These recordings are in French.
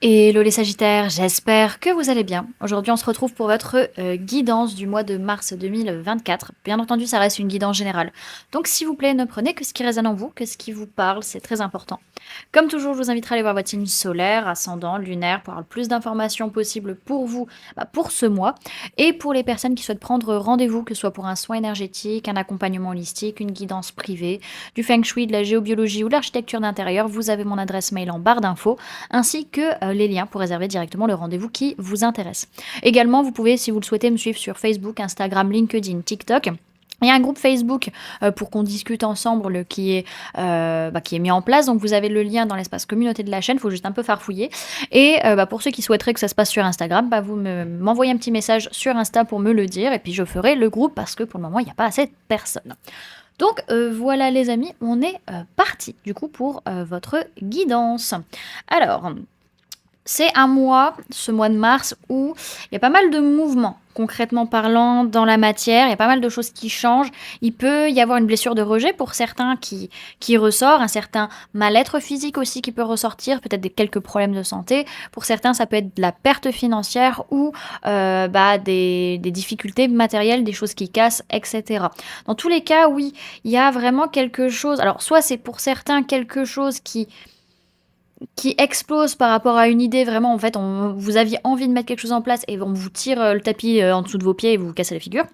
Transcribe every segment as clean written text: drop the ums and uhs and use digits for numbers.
Hello les Sagittaires, j'espère que vous allez bien. Aujourd'hui, on se retrouve pour votre guidance du mois de mars 2024. Bien entendu, ça reste une guidance générale. Donc, s'il vous plaît, ne prenez que ce qui résonne en vous, que ce qui vous parle, c'est très important. Comme toujours, je vous inviterai à aller voir votre signe solaire, ascendant, lunaire, pour avoir le plus d'informations possibles pour vous, pour ce mois. Et pour les personnes qui souhaitent prendre rendez-vous, que ce soit pour un soin énergétique, un accompagnement holistique, une guidance privée, du feng shui, de la géobiologie ou de l'architecture d'intérieur, vous avez mon adresse mail en barre d'infos, ainsi que les liens pour réserver directement le rendez-vous qui vous intéresse. Également, vous pouvez, si vous le souhaitez, me suivre sur Facebook, Instagram, LinkedIn, TikTok. Il y a un groupe Facebook pour qu'on discute ensemble qui est mis en place. Donc, vous avez le lien dans l'espace communauté de la chaîne. Il faut juste un peu farfouiller. Et pour ceux qui souhaiteraient que ça se passe sur Instagram, vous m'envoyez un petit message sur Insta pour me le dire. Et puis, je ferai le groupe parce que pour le moment, il n'y a pas assez de personnes. Donc voilà les amis, on est parti du coup pour votre guidance. Alors, c'est un mois, ce mois de mars, où il y a pas mal de mouvements, concrètement parlant, dans la matière. Il y a pas mal de choses qui changent. Il peut y avoir une blessure de rejet pour certains qui ressort, un certain mal-être physique aussi qui peut ressortir, peut-être quelques problèmes de santé. Pour certains, ça peut être de la perte financière ou des difficultés matérielles, des choses qui cassent, etc. Dans tous les cas, oui, il y a vraiment quelque chose. Alors, soit c'est pour certains quelque chose qui explose par rapport à une idée, vraiment, en fait, vous aviez envie de mettre quelque chose en place et on vous tire le tapis en dessous de vos pieds et vous vous cassez la figure.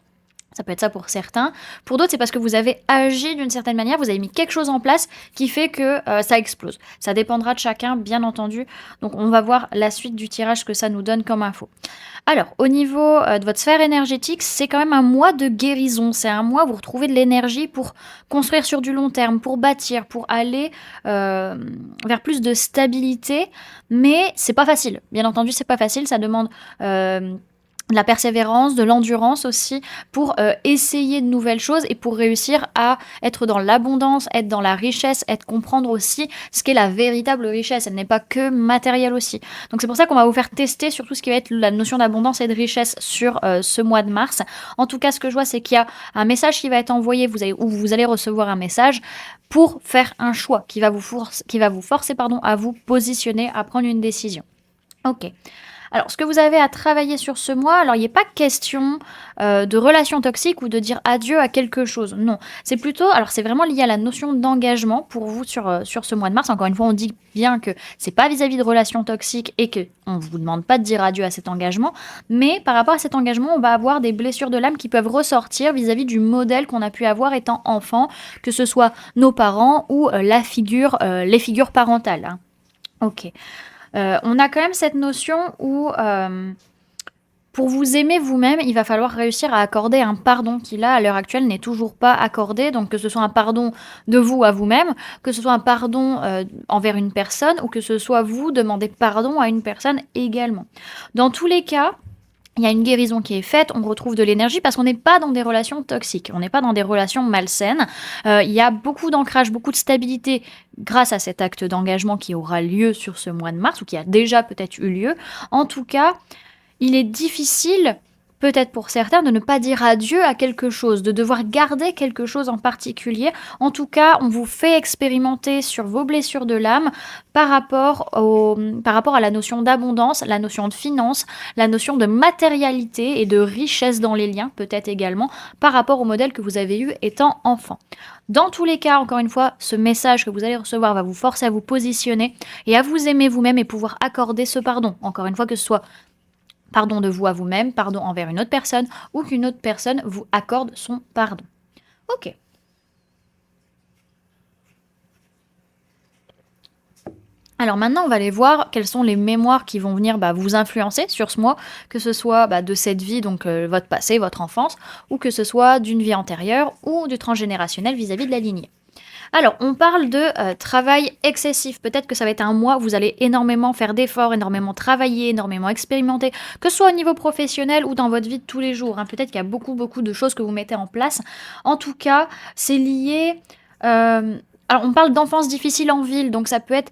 Ça peut être ça pour certains. Pour d'autres, c'est parce que vous avez agi d'une certaine manière, vous avez mis quelque chose en place qui fait que ça explose. Ça dépendra de chacun, bien entendu. Donc, on va voir la suite du tirage que ça nous donne comme info. Alors, au niveau de votre sphère énergétique, c'est quand même un mois de guérison. C'est un mois où vous retrouvez de l'énergie pour construire sur du long terme, pour bâtir, pour aller vers plus de stabilité. Mais c'est pas facile. Bien entendu, c'est pas facile. Ça demande de la persévérance, de l'endurance aussi, pour essayer de nouvelles choses et pour réussir à être dans l'abondance, être dans la richesse, comprendre aussi ce qu'est la véritable richesse. Elle n'est pas que matérielle aussi. Donc c'est pour ça qu'on va vous faire tester sur tout ce qui va être la notion d'abondance et de richesse sur ce mois de mars. En tout cas, ce que je vois, c'est qu'il y a un message qui va être envoyé, où vous allez recevoir un message pour faire un choix qui va vous forcer à vous positionner, à prendre une décision. Ok. Alors, ce que vous avez à travailler sur ce mois, alors il n'est pas question de relations toxiques ou de dire adieu à quelque chose. Non, c'est plutôt, alors c'est vraiment lié à la notion d'engagement pour vous sur ce mois de mars. Encore une fois, on dit bien que c'est pas vis-à-vis de relations toxiques et qu'on ne vous demande pas de dire adieu à cet engagement. Mais par rapport à cet engagement, on va avoir des blessures de l'âme qui peuvent ressortir vis-à-vis du modèle qu'on a pu avoir étant enfant, que ce soit nos parents ou les figures parentales. Hein. Ok. On a quand même cette notion où pour vous aimer vous-même, il va falloir réussir à accorder un pardon qui, là, à l'heure actuelle, n'est toujours pas accordé. Donc, que ce soit un pardon de vous à vous-même, que ce soit un pardon envers une personne, ou que ce soit vous demander pardon à une personne également. Dans tous les cas, il y a une guérison qui est faite, on retrouve de l'énergie parce qu'on n'est pas dans des relations toxiques, on n'est pas dans des relations malsaines. Il y a beaucoup d'ancrage, beaucoup de stabilité grâce à cet acte d'engagement qui aura lieu sur ce mois de mars ou qui a déjà peut-être eu lieu. En tout cas, il est difficile, peut-être pour certains, de ne pas dire adieu à quelque chose, de devoir garder quelque chose en particulier. En tout cas, on vous fait expérimenter sur vos blessures de l'âme par rapport à la notion d'abondance, la notion de finance, la notion de matérialité et de richesse dans les liens, peut-être également, par rapport au modèle que vous avez eu étant enfant. Dans tous les cas, encore une fois, ce message que vous allez recevoir va vous forcer à vous positionner et à vous aimer vous-même et pouvoir accorder ce pardon. Encore une fois, que ce soit pardon de vous à vous-même, pardon envers une autre personne, ou qu'une autre personne vous accorde son pardon. Ok. Alors maintenant, on va aller voir quelles sont les mémoires qui vont venir vous influencer sur ce mois, que ce soit de cette vie, donc votre passé, votre enfance, ou que ce soit d'une vie antérieure ou du transgénérationnel vis-à-vis de la lignée. Alors, on parle de travail excessif. Peut-être que ça va être un mois où vous allez énormément faire d'efforts, énormément travailler, énormément expérimenter, que ce soit au niveau professionnel ou dans votre vie de tous les jours. Hein. Peut-être qu'il y a beaucoup, beaucoup de choses que vous mettez en place. En tout cas, c'est lié Alors, on parle d'enfance difficile en ville, donc ça peut être,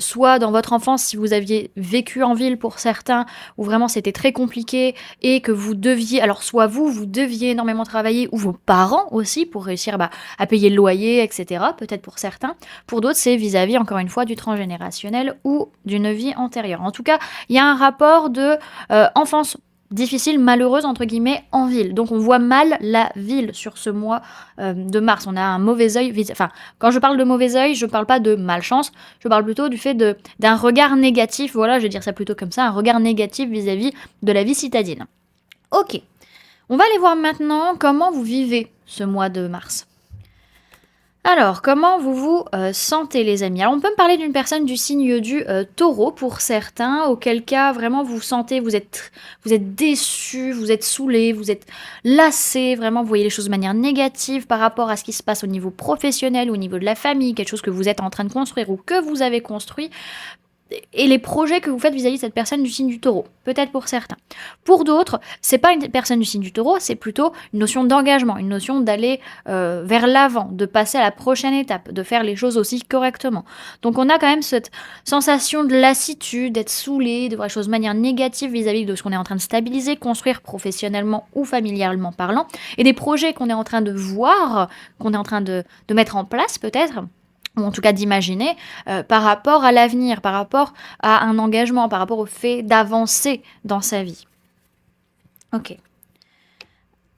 soit dans votre enfance, si vous aviez vécu en ville pour certains, où vraiment c'était très compliqué et que vous deviez alors soit vous, vous deviez énormément travailler ou vos parents aussi pour réussir, à payer le loyer et cetera, peut-être pour certains. Pour d'autres, c'est vis-à-vis, encore une fois, du transgénérationnel ou d'une vie antérieure. En tout cas, il y a un rapport de, enfance difficile, malheureuse entre guillemets en ville. Donc on voit mal la ville sur ce mois de mars. On a un mauvais œil, enfin quand je parle de mauvais œil, je parle pas de malchance, je parle plutôt du fait d'un regard négatif, voilà, je vais dire ça plutôt comme ça, un regard négatif vis-à-vis de la vie citadine. Ok, on va aller voir maintenant comment vous vivez ce mois de mars. Alors, comment vous vous sentez, les amis? Alors, on peut me parler d'une personne du signe du taureau pour certains, auquel cas vraiment vous sentez, vous êtes déçu, vous êtes saoulé, vous êtes lassé, vraiment vous voyez les choses de manière négative par rapport à ce qui se passe au niveau professionnel, au niveau de la famille, quelque chose que vous êtes en train de construire ou que vous avez construit et les projets que vous faites vis-à-vis de cette personne du signe du taureau, peut-être pour certains. Pour d'autres, c'est pas une personne du signe du taureau, c'est plutôt une notion d'engagement, une notion d'aller vers l'avant, de passer à la prochaine étape, de faire les choses aussi correctement. Donc on a quand même cette sensation de lassitude, d'être saoulé, de voir les choses de manière négative vis-à-vis de ce qu'on est en train de stabiliser, construire professionnellement ou familialement parlant, et des projets qu'on est en train de voir, qu'on est en train de mettre en place peut-être, ou en tout cas d'imaginer, par rapport à l'avenir, par rapport à un engagement, par rapport au fait d'avancer dans sa vie. Ok.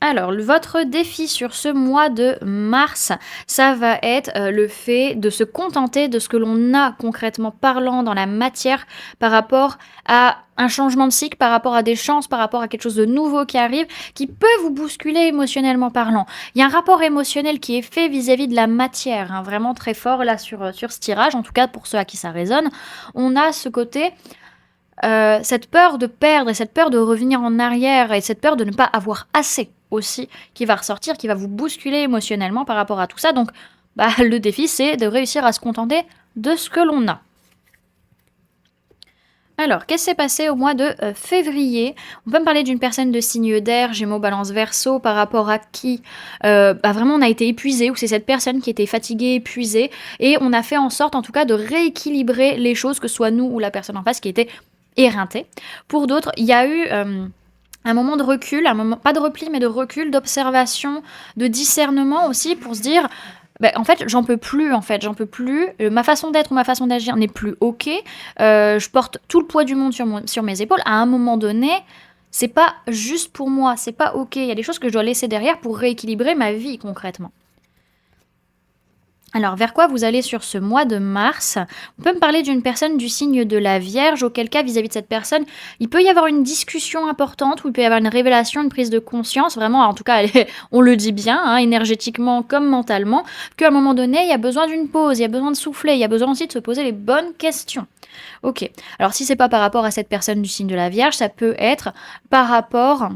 Alors, votre défi sur ce mois de mars, ça va être le fait de se contenter de ce que l'on a concrètement parlant dans la matière par rapport à un changement de cycle, par rapport à des chances, par rapport à quelque chose de nouveau qui arrive, qui peut vous bousculer émotionnellement parlant. Il y a un rapport émotionnel qui est fait vis-à-vis de la matière, hein, vraiment très fort là sur ce tirage, en tout cas pour ceux à qui ça résonne. On a ce côté... cette peur de perdre et cette peur de revenir en arrière et cette peur de ne pas avoir assez aussi qui va ressortir, qui va vous bousculer émotionnellement par rapport à tout ça. Donc le défi, c'est de réussir à se contenter de ce que l'on a. Alors, qu'est-ce qui s'est passé au mois de février? On peut me parler d'une personne de signe d'air, Gémeaux, Balance, Verseau, par rapport à qui vraiment on a été épuisé, ou c'est cette personne qui était fatiguée, épuisée, et on a fait en sorte en tout cas de rééquilibrer les choses, que ce soit nous ou la personne en face qui était éreinté. Pour d'autres, il y a eu un moment de recul, un moment, pas de repli, mais de recul, d'observation, de discernement aussi, pour se dire, en fait, j'en peux plus, j'en peux plus. Ma façon d'être ou ma façon d'agir n'est plus ok. Je porte tout le poids du monde sur mes épaules. À un moment donné, c'est pas juste pour moi, c'est pas ok. Il y a des choses que je dois laisser derrière pour rééquilibrer ma vie concrètement. Alors, vers quoi vous allez sur ce mois de mars? On peut me parler d'une personne du signe de la Vierge, auquel cas, vis-à-vis de cette personne, il peut y avoir une discussion importante, ou il peut y avoir une révélation, une prise de conscience, vraiment, en tout cas, on le dit bien, hein, énergétiquement comme mentalement, qu'à un moment donné, il y a besoin d'une pause, il y a besoin de souffler, il y a besoin aussi de se poser les bonnes questions. Ok, alors si c'est pas par rapport à cette personne du signe de la Vierge, ça peut être par rapport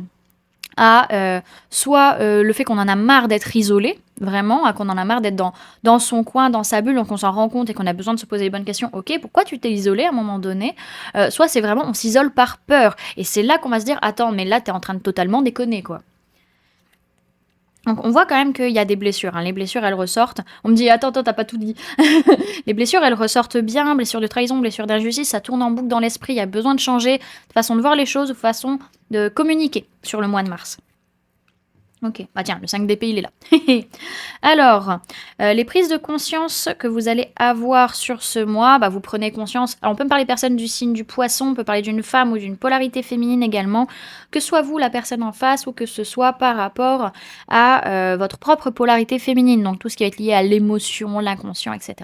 à soit le fait qu'on en a marre d'être isolé, vraiment, qu'on en a marre d'être dans son coin, dans sa bulle, donc on s'en rend compte et qu'on a besoin de se poser les bonnes questions. Ok, pourquoi tu t'es isolé à un moment donné? Soit c'est vraiment, on s'isole par peur. Et c'est là qu'on va se dire, attends, mais là, t'es en train de totalement déconner, quoi. Donc on voit quand même qu'il y a des blessures, hein. Les blessures, elles ressortent. On me dit, attends, t'as pas tout dit. Les blessures, elles ressortent bien, blessures de trahison, blessures d'injustice, ça tourne en boucle dans l'esprit, il y a besoin de changer de façon de voir les choses, de façon de communiquer sur le mois de mars. Ok, tiens, le 5 d'épée, il est là. Alors, les prises de conscience que vous allez avoir sur ce mois, vous prenez conscience. Alors, on peut me parler de personnes du signe du poisson, on peut parler d'une femme ou d'une polarité féminine également, que soit vous la personne en face ou que ce soit par rapport à votre propre polarité féminine, donc tout ce qui va être lié à l'émotion, l'inconscient, etc.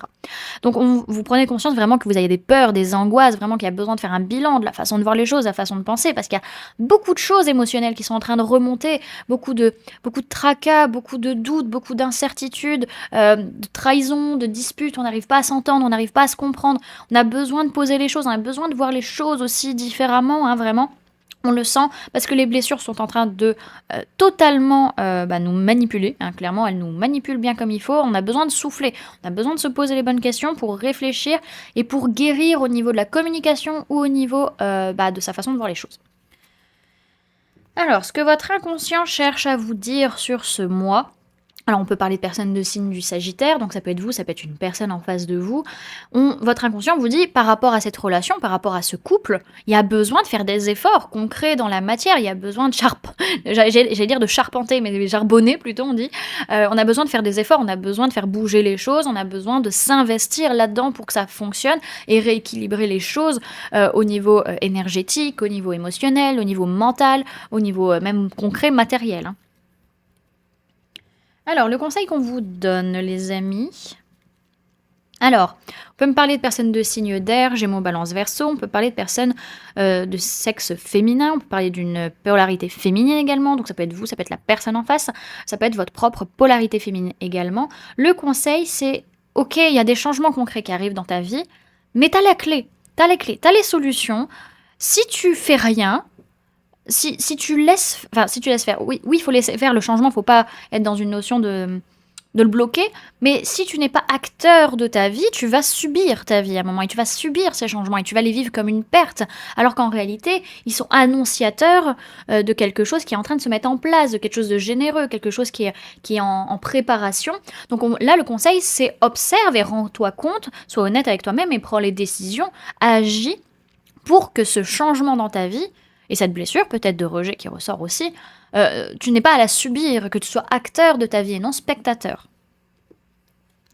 Donc, vous prenez conscience vraiment que vous avez des peurs, des angoisses, vraiment qu'il y a besoin de faire un bilan de la façon de voir les choses, la façon de penser, parce qu'il y a beaucoup de choses émotionnelles qui sont en train de remonter, beaucoup de tracas, beaucoup de doutes, beaucoup d'incertitudes, de trahison, de disputes, on n'arrive pas à s'entendre, on n'arrive pas à se comprendre, on a besoin de poser les choses, on a besoin de voir les choses aussi différemment, hein, vraiment. On le sent parce que les blessures sont en train de totalement nous manipuler, hein, clairement elles nous manipulent bien comme il faut, on a besoin de souffler, on a besoin de se poser les bonnes questions pour réfléchir et pour guérir au niveau de la communication ou au niveau de sa façon de voir les choses. Alors, ce que votre inconscient cherche à vous dire sur ce mois, Alors on peut parler de personnes de signe du Sagittaire, donc ça peut être vous, ça peut être une personne en face de vous. Votre inconscient vous dit, par rapport à cette relation, par rapport à ce couple, il y a besoin de faire des efforts concrets dans la matière, il y a besoin de j'allais dire de charpenter, mais de charbonner plutôt on dit. On a besoin de faire des efforts, on a besoin de faire bouger les choses, on a besoin de s'investir là-dedans pour que ça fonctionne et rééquilibrer les choses au niveau énergétique, au niveau émotionnel, au niveau mental, au niveau même concret, matériel, hein. Alors, le conseil qu'on vous donne, les amis. Alors, on peut me parler de personnes de signe d'air, Gémeaux, Balance, Verseau. On peut parler de personnes de sexe féminin. On peut parler d'une polarité féminine également. Donc, ça peut être vous, ça peut être la personne en face. Ça peut être votre propre polarité féminine également. Le conseil, c'est ok, il y a des changements concrets qui arrivent dans ta vie, mais t'as la clé. T'as les clés, t'as les solutions. Si tu fais rien, si tu laisses, enfin, si tu laisses faire, oui, il faut laisser faire le changement, faut pas être dans une notion de le bloquer, mais si tu n'es pas acteur de ta vie, tu vas subir ta vie à un moment, et tu vas subir ces changements, et tu vas les vivre comme une perte, alors qu'en réalité, ils sont annonciateurs de quelque chose qui est en train de se mettre en place, de quelque chose de généreux, quelque chose qui est en préparation. Donc là, le conseil, c'est observe et rends-toi compte, sois honnête avec toi-même et prends les décisions, agis pour que ce changement dans ta vie, et cette blessure peut-être de rejet qui ressort aussi, tu n'es pas à la subir, que tu sois acteur de ta vie et non spectateur.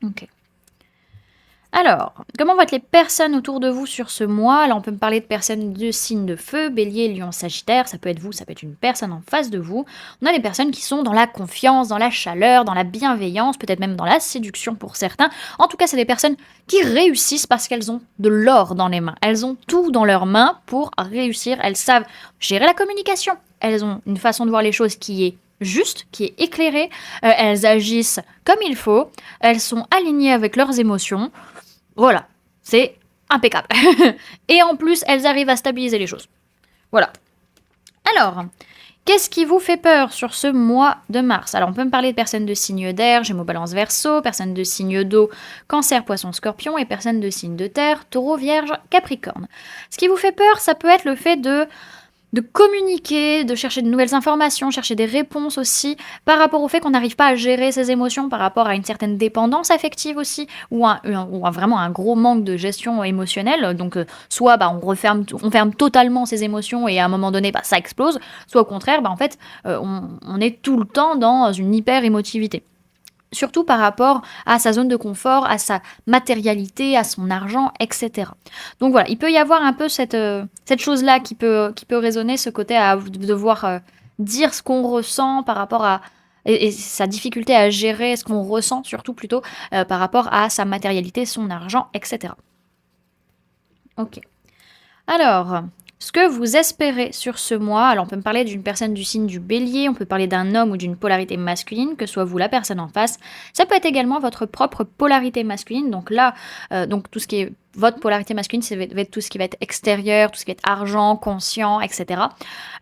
Ok. Alors, comment vont être les personnes autour de vous sur ce mois? Là, on peut me parler de personnes de signe de feu, bélier, lion, sagittaire, ça peut être vous, ça peut être une personne en face de vous. On a des personnes qui sont dans la confiance, dans la chaleur, dans la bienveillance, peut-être même dans la séduction pour certains. En tout cas, c'est des personnes qui réussissent parce qu'elles ont de l'or dans les mains. Elles ont tout dans leurs mains pour réussir. Elles savent gérer la communication. Elles ont une façon de voir les choses qui est juste, qui est éclairée. Elles agissent comme il faut. Elles sont alignées avec leurs émotions. Voilà, c'est impeccable. Et en plus, elles arrivent à stabiliser les choses. Voilà. Alors, qu'est-ce qui vous fait peur sur ce mois de mars? Alors, on peut me parler de personnes de signe d'air, Gémeaux, Balance, Verseau, personnes de signe d'eau, Cancer, Poisson, Scorpion, et personnes de signe de terre, Taureau, Vierge, Capricorne. Ce qui vous fait peur, ça peut être le fait de communiquer, de chercher de nouvelles informations, chercher des réponses aussi, par rapport au fait qu'on n'arrive pas à gérer ses émotions, par rapport à une certaine dépendance affective aussi, ou vraiment un gros manque de gestion émotionnelle. Donc, soit on ferme totalement ses émotions et à un moment donné, ça explose, soit au contraire, en fait, on est tout le temps dans une hyper-émotivité. Surtout par rapport à sa zone de confort, à sa matérialité, à son argent, etc. Donc voilà, il peut y avoir un peu cette chose-là qui peut résonner, ce côté à devoir dire ce qu'on ressent par rapport à... Et sa difficulté à gérer ce qu'on ressent, surtout plutôt, par rapport à sa matérialité, son argent, etc. Ok. Alors, ce que vous espérez sur ce mois, alors on peut me parler d'une personne du signe du bélier, on peut parler d'un homme ou d'une polarité masculine, que soit vous la personne en face. Ça peut être également votre propre polarité masculine, donc là, donc tout ce qui est votre polarité masculine, ça va être tout ce qui va être extérieur, tout ce qui va être argent, conscient, etc.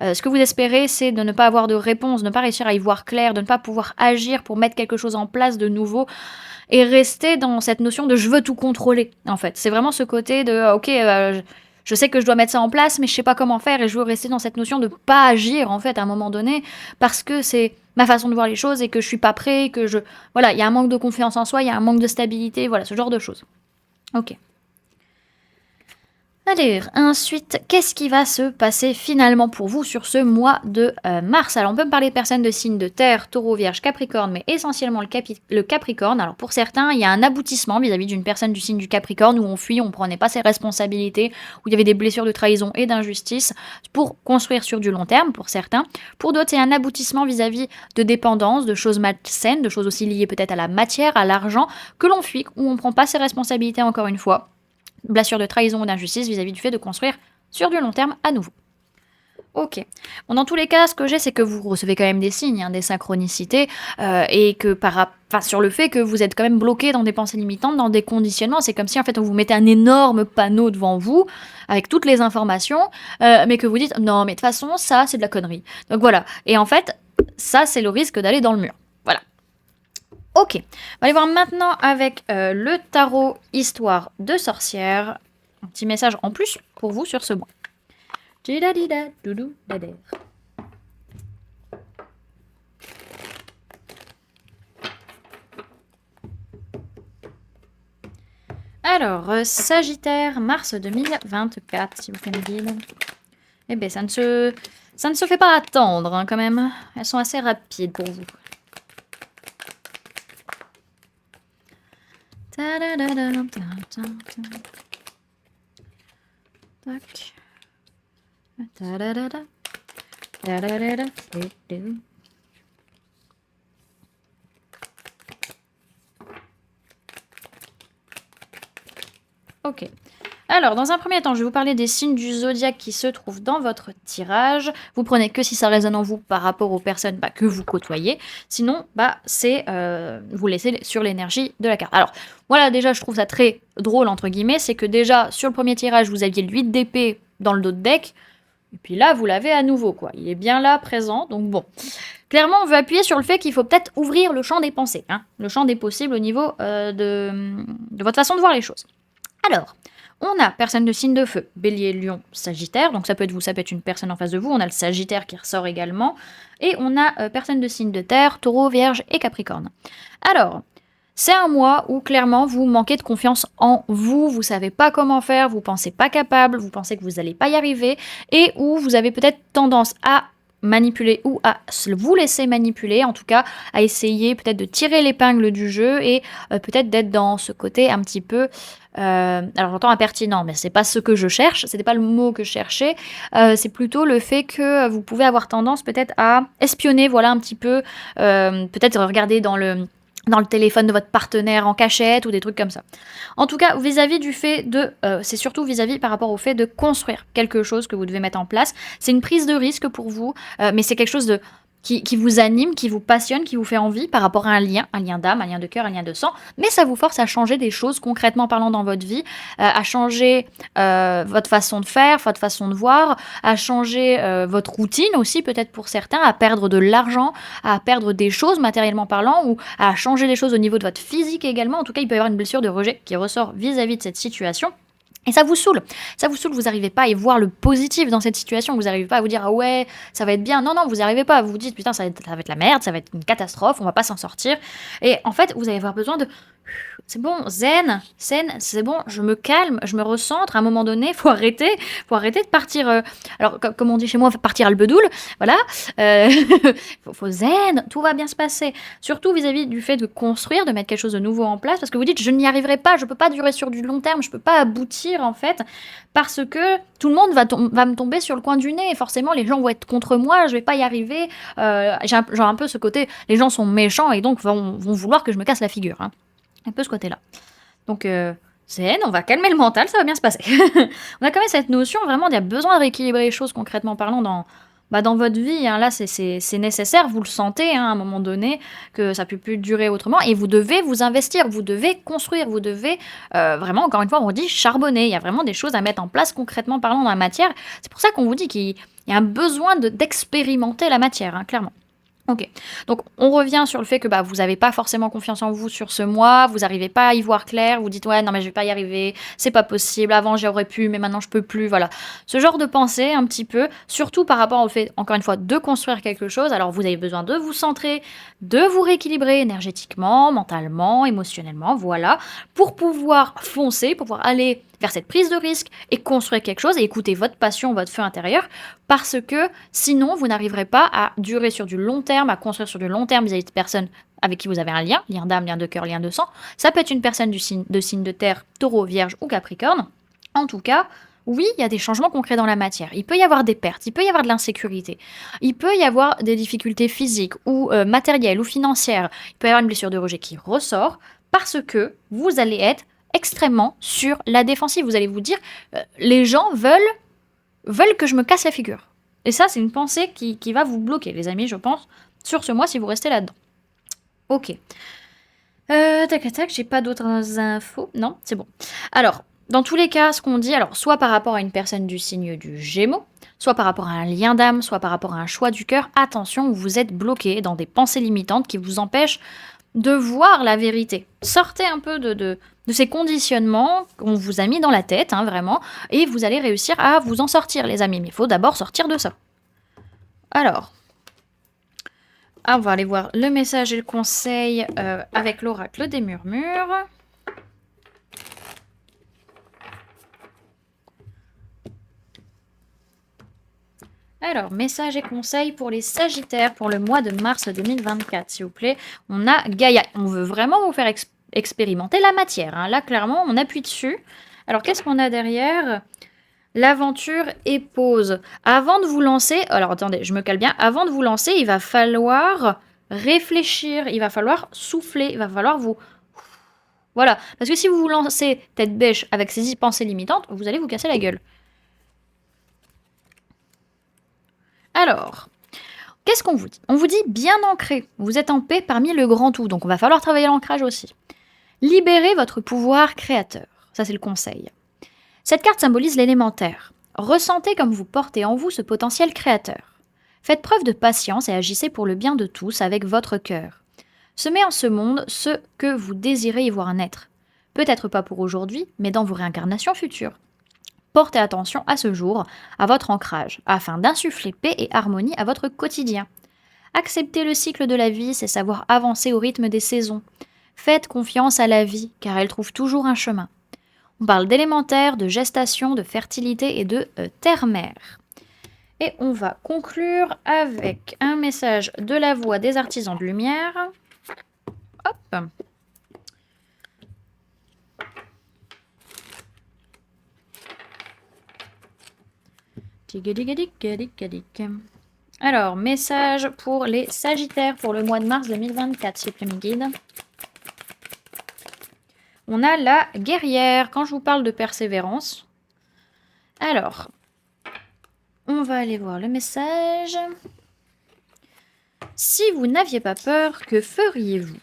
Ce que vous espérez, c'est de ne pas avoir de réponse, de ne pas réussir à y voir clair, de ne pas pouvoir agir pour mettre quelque chose en place de nouveau et rester dans cette notion de je veux tout contrôler, en fait. C'est vraiment ce côté de, ok, je sais que je dois mettre ça en place, mais je sais pas comment faire et je veux rester dans cette notion de pas agir en fait à un moment donné parce que c'est ma façon de voir les choses et que je suis pas prêt, voilà, il y a un manque de confiance en soi, il y a un manque de stabilité, voilà, ce genre de choses. Ok. Allez, ensuite, qu'est-ce qui va se passer finalement pour vous sur ce mois de mars? Alors, on peut me parler de personnes de signes de terre, taureau, vierge, capricorne, mais essentiellement le capricorne. Alors, pour certains, il y a un aboutissement vis-à-vis d'une personne du signe du capricorne où on fuit, on prenait pas ses responsabilités, où il y avait des blessures de trahison et d'injustice pour construire sur du long terme, pour certains. Pour d'autres, c'est un aboutissement vis-à-vis de dépendance, de choses malsaines, de choses aussi liées peut-être à la matière, à l'argent, que l'on fuit, où on prend pas ses responsabilités encore une fois. Blessure de trahison ou d'injustice vis-à-vis du fait de construire sur du long terme à nouveau. Ok. Bon, dans tous les cas, ce que j'ai, c'est que vous recevez quand même des signes, des synchronicités, et que sur le fait que vous êtes quand même bloqué dans des pensées limitantes, dans des conditionnements. C'est comme si en fait on vous mettait un énorme panneau devant vous avec toutes les informations, mais que vous dites non, mais de toute façon ça c'est de la connerie. Donc voilà. Et en fait, ça c'est le risque d'aller dans le mur. Voilà. Ok, on va aller voir maintenant avec le tarot Histoire de sorcière. Un petit message en plus pour vous sur ce mois. Alors, Sagittaire, mars 2024, si vous faites une guide. Eh bien, ça ne se fait pas attendre, hein, quand même. Elles sont assez rapides pour vous. Tac. Ok. Alors, dans un premier temps, je vais vous parler des signes du zodiaque qui se trouvent dans votre tirage. Vous prenez que si ça résonne en vous par rapport aux personnes que vous côtoyez. Sinon, c'est vous laissez sur l'énergie de la carte. Alors, voilà, déjà, je trouve ça très drôle, entre guillemets. C'est que déjà, sur le premier tirage, vous aviez le 8 d'épée dans le dos de deck. Et puis là, vous l'avez à nouveau, quoi. Il est bien là, présent. Donc bon. Clairement, on veut appuyer sur le fait qu'il faut peut-être ouvrir le champ des pensées. Hein, le champ des possibles au niveau de votre façon de voir les choses. Alors, on a personne de signe de feu, Bélier, Lion, Sagittaire, donc ça peut être vous, ça peut être une personne en face de vous, on a le Sagittaire qui ressort également, et on a personne de signe de Terre, Taureau, Vierge et Capricorne. Alors, c'est un mois où clairement vous manquez de confiance en vous, vous savez pas comment faire, vous pensez pas capable, vous pensez que vous n'allez pas y arriver, et où vous avez peut-être tendance à manipuler ou à vous laisser manipuler, en tout cas à essayer peut-être de tirer l'épingle du jeu et peut-être d'être dans ce côté un petit peu alors j'entends impertinent, mais c'est pas ce que je cherche, c'était pas le mot que je cherchais, c'est plutôt le fait que vous pouvez avoir tendance peut-être à espionner, voilà un petit peu, peut-être regarder dans le téléphone de votre partenaire en cachette ou des trucs comme ça. En tout cas, vis-à-vis du fait de... c'est surtout vis-à-vis par rapport au fait de construire quelque chose que vous devez mettre en place. C'est une prise de risque pour vous, mais c'est quelque chose de... Qui vous anime, qui vous passionne, qui vous fait envie par rapport à un lien d'âme, un lien de cœur, un lien de sang, mais ça vous force à changer des choses concrètement parlant dans votre vie, à changer votre façon de faire, votre façon de voir, à changer votre routine aussi peut-être pour certains, à perdre de l'argent, à perdre des choses matériellement parlant, ou à changer des choses au niveau de votre physique également. En tout cas, il peut y avoir une blessure de rejet qui ressort vis-à-vis de cette situation. Et ça vous saoule, vous n'arrivez pas à y voir le positif dans cette situation, vous n'arrivez pas à vous dire ah ouais, ça va être bien, non, vous n'y arrivez pas, vous vous dites putain, ça va être la merde, ça va être une catastrophe, on va pas s'en sortir. Et en fait, vous allez avoir besoin de... C'est bon, zen, c'est bon, je me calme, je me recentre, à un moment donné, faut arrêter de partir, alors comme on dit chez moi, partir à l'bedoul, voilà, faut zen, tout va bien se passer, surtout vis-à-vis du fait de construire, de mettre quelque chose de nouveau en place, parce que vous dites, je n'y arriverai pas, je peux pas durer sur du long terme, je peux pas aboutir, en fait, parce que tout le monde va me tomber sur le coin du nez, et forcément, les gens vont être contre moi, je vais pas y arriver, j'ai un peu ce côté, les gens sont méchants, et donc vont vouloir que je me casse la figure, hein. Un peu ce côté-là. Donc, zen, on va calmer le mental, ça va bien se passer. On a quand même cette notion vraiment il y a besoin de rééquilibrer les choses concrètement parlant dans votre vie. Hein. Là, c'est nécessaire, vous le sentez à un moment donné, que ça ne peut plus durer autrement. Et vous devez vous investir, vous devez construire, vous devez vraiment, encore une fois, on dit charbonner. Il y a vraiment des choses à mettre en place concrètement parlant dans la matière. C'est pour ça qu'on vous dit qu'il y a un besoin d'expérimenter la matière, hein, clairement. Ok, donc on revient sur le fait que vous n'avez pas forcément confiance en vous sur ce mois, vous n'arrivez pas à y voir clair, vous dites ouais non mais je vais pas y arriver, c'est pas possible, avant j'aurais pu mais maintenant je peux plus, voilà. Ce genre de pensée un petit peu, surtout par rapport au fait encore une fois de construire quelque chose, alors vous avez besoin de vous centrer, de vous rééquilibrer énergétiquement, mentalement, émotionnellement, voilà, pour pouvoir foncer, pour pouvoir aller vers cette prise de risque et construire quelque chose et écouter votre passion, votre feu intérieur, parce que sinon vous n'arriverez pas à durer sur du long terme, à construire sur du long terme vis-à-vis de personnes avec qui vous avez un lien d'âme, lien de cœur, lien de sang. Ça peut être une personne du signe de terre, taureau, vierge ou capricorne. En tout cas, oui, il y a des changements concrets dans la matière. Il peut y avoir des pertes, il peut y avoir de l'insécurité, il peut y avoir des difficultés physiques ou matérielles ou financières. Il peut y avoir une blessure de rejet qui ressort parce que vous allez être extrêmement sur la défensive. Vous allez vous dire, les gens veulent que je me casse la figure. Et ça, c'est une pensée qui va vous bloquer, les amis, je pense, sur ce mois, si vous restez là-dedans. Ok. Tac, j'ai pas d'autres infos. Non, c'est bon. Alors, dans tous les cas, ce qu'on dit, alors, soit par rapport à une personne du signe du Gémeaux, soit par rapport à un lien d'âme, soit par rapport à un choix du cœur, attention, vous êtes bloqué dans des pensées limitantes qui vous empêchent de voir la vérité. Sortez un peu de ces conditionnements qu'on vous a mis dans la tête, hein, vraiment, et vous allez réussir à vous en sortir, les amis. Mais il faut d'abord sortir de ça. Alors, on va aller voir le message et le conseil avec l'oracle des murmures. Alors, messages et conseils pour les Sagittaires pour le mois de mars 2024, s'il vous plaît. On a Gaïa. On veut vraiment vous faire expérimenter la matière, hein. Là, clairement, on appuie dessus. Alors, qu'est-ce qu'on a derrière? L'aventure et pause. Avant de vous lancer, alors attendez, je me cale bien. Avant de vous lancer, il va falloir réfléchir, il va falloir souffler, il va falloir vous... Voilà, parce que si vous vous lancez tête bêche avec ces pensées limitantes, vous allez vous casser la gueule. Alors, qu'est-ce qu'on vous dit? On vous dit bien ancré, vous êtes en paix parmi le grand tout, donc on va falloir travailler l'ancrage aussi. Libérez votre pouvoir créateur, ça c'est le conseil. Cette carte symbolise l'élémentaire. Ressentez comme vous portez en vous ce potentiel créateur. Faites preuve de patience et agissez pour le bien de tous avec votre cœur. Semez en ce monde ce que vous désirez y voir naître. Peut-être pas pour aujourd'hui, mais dans vos réincarnations futures. Portez attention à ce jour, à votre ancrage, afin d'insuffler paix et harmonie à votre quotidien. Accepter le cycle de la vie, c'est savoir avancer au rythme des saisons. Faites confiance à la vie, car elle trouve toujours un chemin. On parle d'élémentaire, de gestation, de fertilité et de terre-mère. Et on va conclure avec un message de la voix des artisans de lumière. Hop. Alors, message pour les Sagittaires pour le mois de mars 2024, s'il vous plaît, mes guides. On a la guerrière, quand je vous parle de persévérance. Alors, on va aller voir le message. Si vous n'aviez pas peur, que feriez-vous?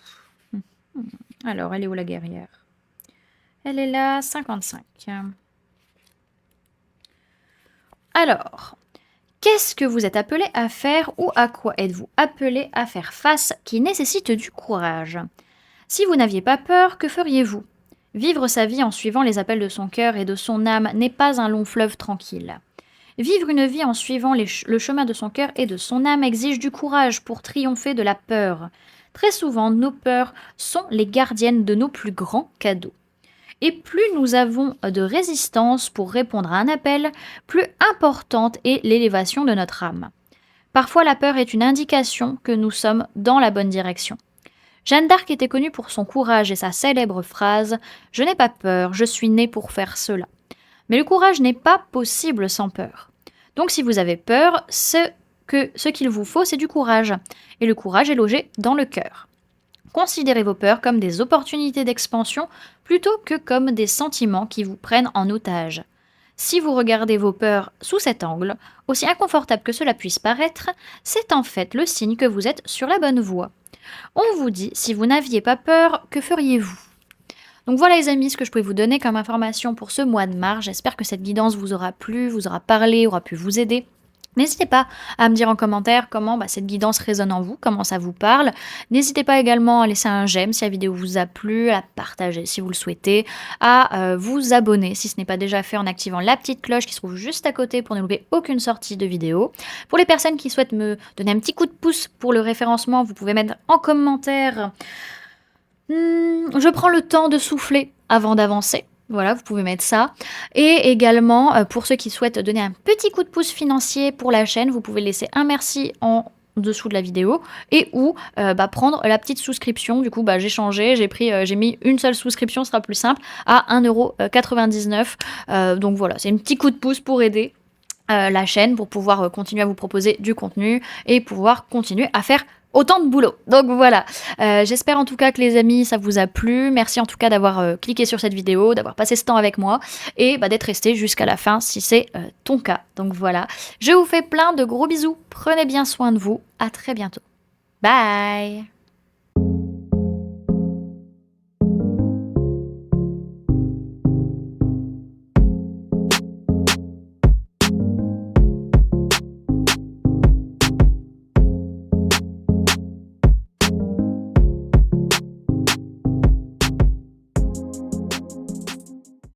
Alors, elle est où la guerrière? Elle est là, 55. Alors, qu'est-ce que vous êtes appelé à faire ou à quoi êtes-vous appelé à faire face qui nécessite du courage? Si vous n'aviez pas peur, que feriez-vous? Vivre sa vie en suivant les appels de son cœur et de son âme n'est pas un long fleuve tranquille. Vivre une vie en suivant le chemin de son cœur et de son âme exige du courage pour triompher de la peur. Très souvent, nos peurs sont les gardiennes de nos plus grands cadeaux. Et plus nous avons de résistance pour répondre à un appel, plus importante est l'élévation de notre âme. Parfois, la peur est une indication que nous sommes dans la bonne direction. Jeanne d'Arc était connue pour son courage et sa célèbre phrase « Je n'ai pas peur, je suis née pour faire cela ». Mais le courage n'est pas possible sans peur. Donc si vous avez peur, ce qu'il vous faut, c'est du courage. Et le courage est logé dans le cœur. Considérez vos peurs comme des opportunités d'expansion plutôt que comme des sentiments qui vous prennent en otage. Si vous regardez vos peurs sous cet angle, aussi inconfortable que cela puisse paraître, c'est en fait le signe que vous êtes sur la bonne voie. On vous dit, si vous n'aviez pas peur, que feriez-vous? Donc voilà les amis, ce que je pouvais vous donner comme information pour ce mois de mars. J'espère que cette guidance vous aura plu, vous aura parlé, aura pu vous aider. N'hésitez pas à me dire en commentaire comment cette guidance résonne en vous, comment ça vous parle. N'hésitez pas également à laisser un j'aime si la vidéo vous a plu, à partager si vous le souhaitez, à vous abonner si ce n'est pas déjà fait en activant la petite cloche qui se trouve juste à côté pour ne louper aucune sortie de vidéo. Pour les personnes qui souhaitent me donner un petit coup de pouce pour le référencement, vous pouvez mettre en commentaire je prends le temps de souffler avant d'avancer. Voilà, vous pouvez mettre ça. Et également, pour ceux qui souhaitent donner un petit coup de pouce financier pour la chaîne, vous pouvez laisser un merci en dessous de la vidéo et ou prendre la petite souscription. Du coup, j'ai changé, j'ai mis une seule souscription, ce sera plus simple, à 1,99 €. Donc voilà, c'est un petit coup de pouce pour aider la chaîne, pour pouvoir continuer à vous proposer du contenu et pouvoir continuer à faire autant de boulot. Donc voilà, j'espère en tout cas que les amis ça vous a plu. Merci en tout cas d'avoir cliqué sur cette vidéo, d'avoir passé ce temps avec moi et d'être resté jusqu'à la fin si c'est ton cas. Donc voilà, je vous fais plein de gros bisous, prenez bien soin de vous, à très bientôt. Bye.